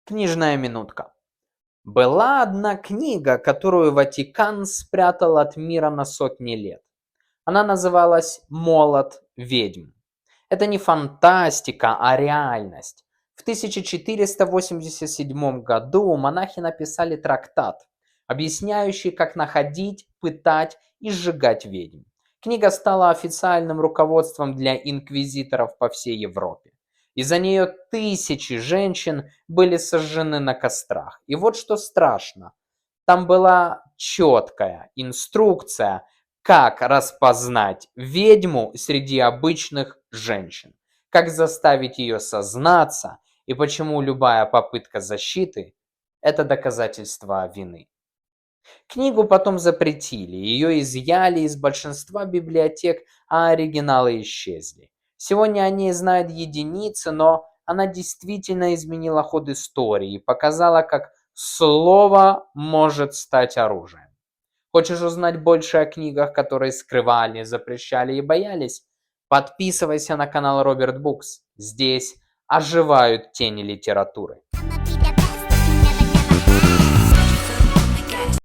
Книжная минутка. Была одна книга, которую Ватикан спрятал от мира на сотни лет. Она называлась «Молот ведьм». Это не фантастика, а реальность. В 1487 году монахи написали трактат, объясняющий, как находить, пытать и сжигать ведьм. Книга стала официальным руководством для инквизиторов по всей Европе. Из-за нее тысячи женщин были сожжены на кострах. И вот что страшно. Там была четкая инструкция, как распознать ведьму среди обычных женщин, как заставить ее сознаться и почему любая попытка защиты– это доказательство вины. Книгу потом запретили, ее изъяли из большинства библиотек, а оригиналы исчезли. Сегодня о ней знают единицы, но она действительно изменила ход истории и показала, как слово может стать оружием. Хочешь узнать больше о книгах, которые скрывали, запрещали и боялись? Подписывайся на канал Роберт Букс. Здесь оживают тени литературы.